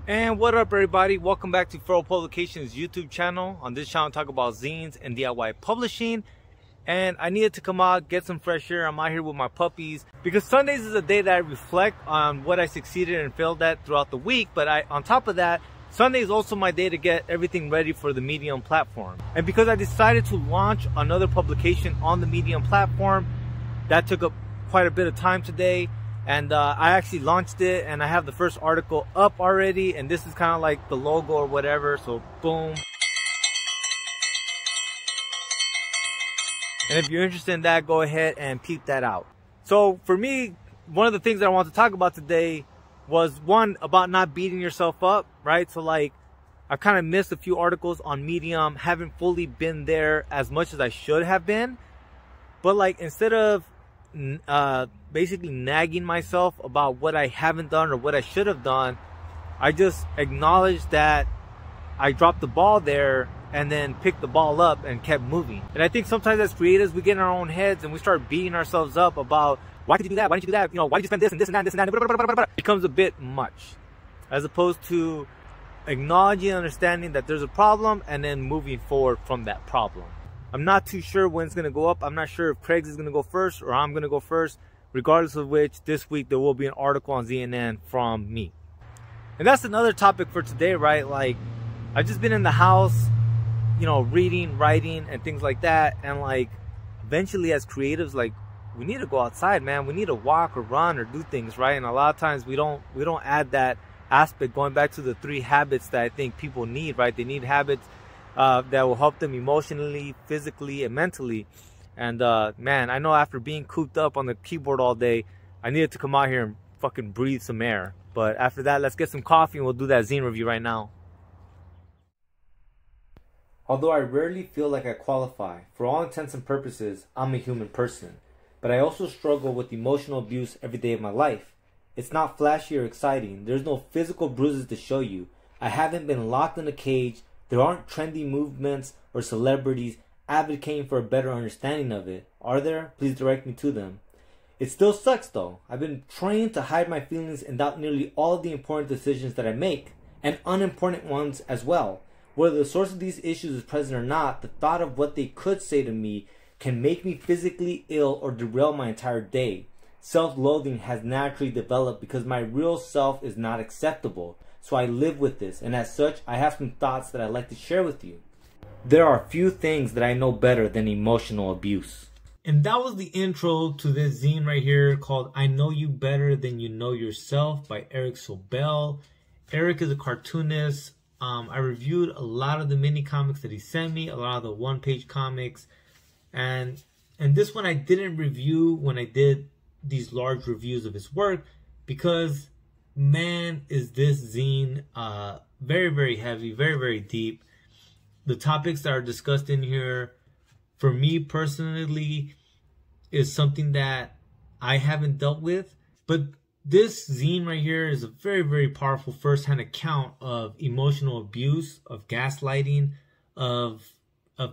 And what up, everybody? Welcome back to Furrow Publications YouTube channel. On this channel I talk about zines and DIY publishing. And I needed to come out, get some fresh air. I'm out here with my puppies because Sundays is a day that I reflect on what I succeeded and failed at throughout the week. But on top of that, Sunday is also my day to get everything ready for the Medium platform. And because I decided to launch another publication on the Medium platform, that took up quite a bit of time today. And I actually launched it, and I have the first article up already, and this is kind of like the logo or whatever, so boom. And if you're interested in that, go ahead and peep that out. So for me, one of the things that I want to talk about today was one, about not beating yourself up, right? So like, I kind of missed a few articles on Medium, haven't fully been there as much as I should have been. But like, instead of basically nagging myself about what I haven't done or what I should have done, I just acknowledged that I dropped the ball there and then picked the ball up and kept moving. And I think sometimes as creatives, we get in our own heads and we start beating ourselves up about, why did you do that? Why didn't you do that? You know, why did you spend this and this and that and this and that? It becomes a bit much, as opposed to acknowledging and understanding that there's a problem and then moving forward from that problem. I'm not too sure when it's going to go up. I'm not sure if Craig's is going to go first or I'm going to go first. Regardless of which, this week there will be an article on ZNN from me. And that's another topic for today, right? Like, I've just been in the house, you know, reading, writing, and things like that. And like, eventually as creatives, like, we need to go outside, man. We need to walk or run or do things, right? And a lot of times we don't add that aspect, going back to the 3 habits that I think people need, right? They need habits that will help them emotionally, physically, and mentally. And man, I know after being cooped up on the keyboard all day, I needed to come out here and fucking breathe some air. But after that, let's get some coffee and we'll do that zine review right now. Although I rarely feel like I qualify, for all intents and purposes, I'm a human person. But I also struggle with emotional abuse every day of my life. It's not flashy or exciting. There's no physical bruises to show you. I haven't been locked in a cage. There aren't trendy movements or celebrities advocating for a better understanding of it. Are there? Please direct me to them. It still sucks though. I've been trained to hide my feelings and doubt nearly all of the important decisions that I make, and unimportant ones as well. Whether the source of these issues is present or not, the thought of what they could say to me can make me physically ill or derail my entire day. Self-loathing has naturally developed because my real self is not acceptable. So I live with this, and as such, I have some thoughts that I'd like to share with you. There are few things that I know better than emotional abuse. And that was the intro to this zine right here called I Know You Better Than You Know Yourself by Eric Sobel. Eric is a cartoonist. I reviewed a lot of the mini comics that he sent me, a lot of the one-page comics. And this one I didn't review when I did these large reviews of his work because, man, is this zine very, very heavy, very, very deep. The topics that are discussed in here, for me personally, is something that I haven't dealt with. But this zine right here is a very, very powerful first-hand account of emotional abuse, of gaslighting, of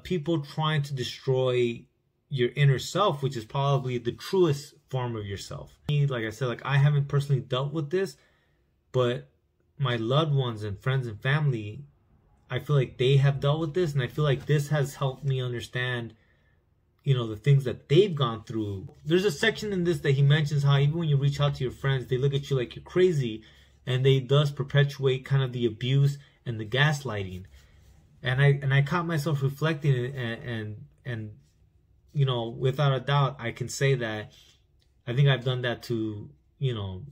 people trying to destroy your inner self, which is probably the truest form of yourself. Like I said, like, I haven't personally dealt with this, but my loved ones and friends and family, I feel like they have dealt with this, and I feel like this has helped me understand, you know, the things that they've gone through. There's a section in this that he mentions how even when you reach out to your friends, they look at you like you're crazy, and they thus perpetuate kind of the abuse and the gaslighting. And I caught myself reflecting, and you know, without a doubt, I can say that I think I've done that to, you know,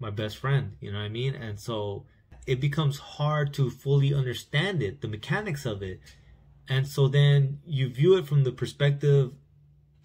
my best friend, you know what I mean? And so it becomes hard to fully understand it, the mechanics of it. And so then you view it from the perspective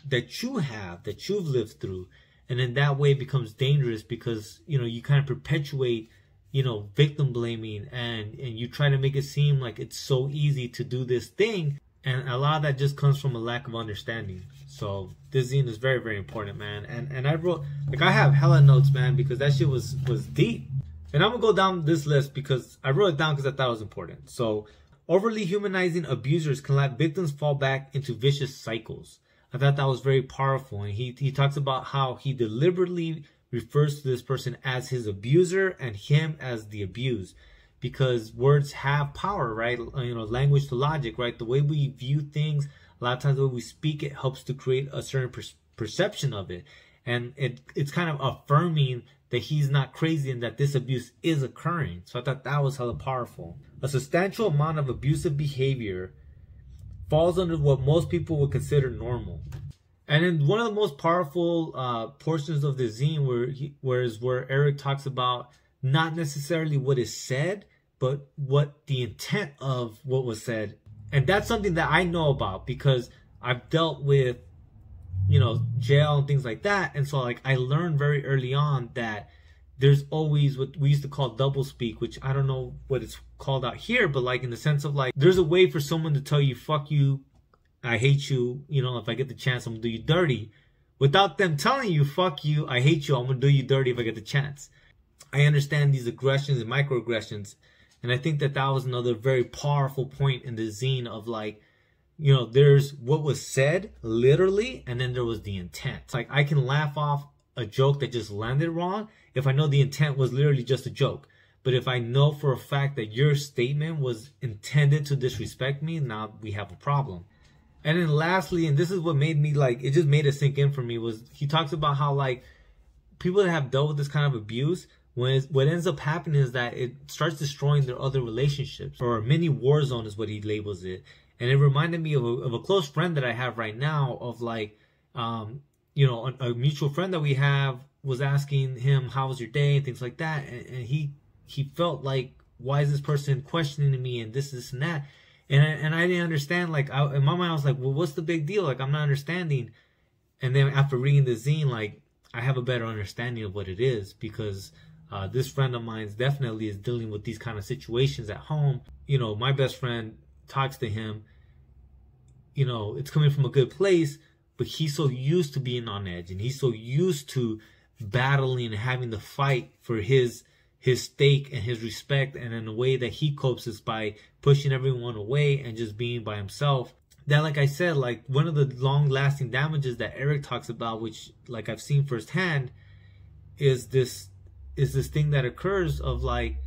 that you have, that you've lived through. And in that way it becomes dangerous because, you know, you kind of perpetuate, you know, victim blaming, and you try to make it seem like it's so easy to do this thing. And a lot of that just comes from a lack of understanding. So this zine is very, very important, man. And I wrote, like, I have hella notes, man, because that shit was deep. And I'm gonna go down this list because I wrote it down because I thought it was important. So, overly humanizing abusers can let victims fall back into vicious cycles. I thought that was very powerful. And he talks about how he deliberately refers to this person as his abuser and him as the abused. because words have power, right? You know, language to logic, right? The way we view things, a lot of times the way we speak, it helps to create a certain perception of it. And it's kind of affirming that he's not crazy and that this abuse is occurring. So I thought that was hella powerful. A substantial amount of abusive behavior falls under what most people would consider normal. And in one of the most powerful portions of the zine where Eric talks about not necessarily what is said, but what the intent of what was said. And that's something that I know about because I've dealt with, you know, jail and things like that. And so like I learned very early on that there's always what we used to call double speak, which I don't know what it's called out here, but like in the sense of like, there's a way for someone to tell you, fuck you, I hate you, you know, if I get the chance, I'm gonna do you dirty, without them telling you, fuck you, I hate you, I'm gonna do you dirty if I get the chance. I understand these aggressions and microaggressions, and I think that that was another very powerful point in the zine of like, you know, there's what was said literally, and then there was the intent. Like I can laugh off a joke that just landed wrong if I know the intent was literally just a joke. But if I know for a fact that your statement was intended to disrespect me, now we have a problem. And then lastly, and this is what made me like, it just made it sink in for me, was he talks about how like people that have dealt with this kind of abuse, what ends up happening is that it starts destroying their other relationships, or a mini war zone is what he labels it. And it reminded me of a close friend that I have right now of like, you know, a mutual friend that we have was asking him, how was your day and things like that. And he felt like, why is this person questioning me and this and that? And I didn't understand, like, in my mind, I was like, well, what's the big deal? Like, I'm not understanding. And then after reading the zine, like, I have a better understanding of what it is, because this friend of mine definitely is dealing with these kind of situations at home. You know, my best friend talks to him, you know, it's coming from a good place, but he's so used to being on edge, and he's so used to battling and having to fight for his stake and his respect, and in the way that he copes is by pushing everyone away and just being by himself. That, like I said, like one of the long-lasting damages that Eric talks about, which like I've seen firsthand, is this thing that occurs of like,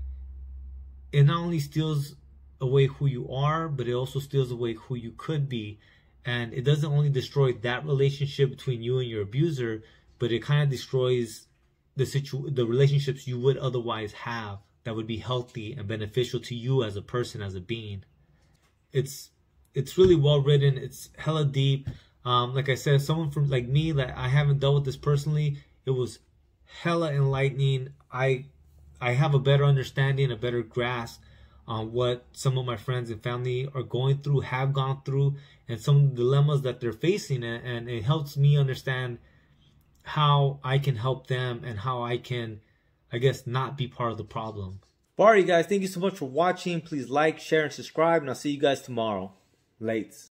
it not only steals away who you are, but it also steals away who you could be. And it doesn't only destroy that relationship between you and your abuser, but it kind of destroys the relationships you would otherwise have that would be healthy and beneficial to you as a person, as a being. It's really well written. It's hella deep. Like I said, someone from like me, that I haven't dealt with this personally, it was hella enlightening. I have a better understanding, a better grasp on what some of my friends and family are going through, have gone through, and some dilemmas that they're facing, and it helps me understand how I can help them and how I can, I guess, not be part of the problem. Alright, guys, thank you so much for watching. Please like, share, and subscribe, and I'll see you guys tomorrow. Lates.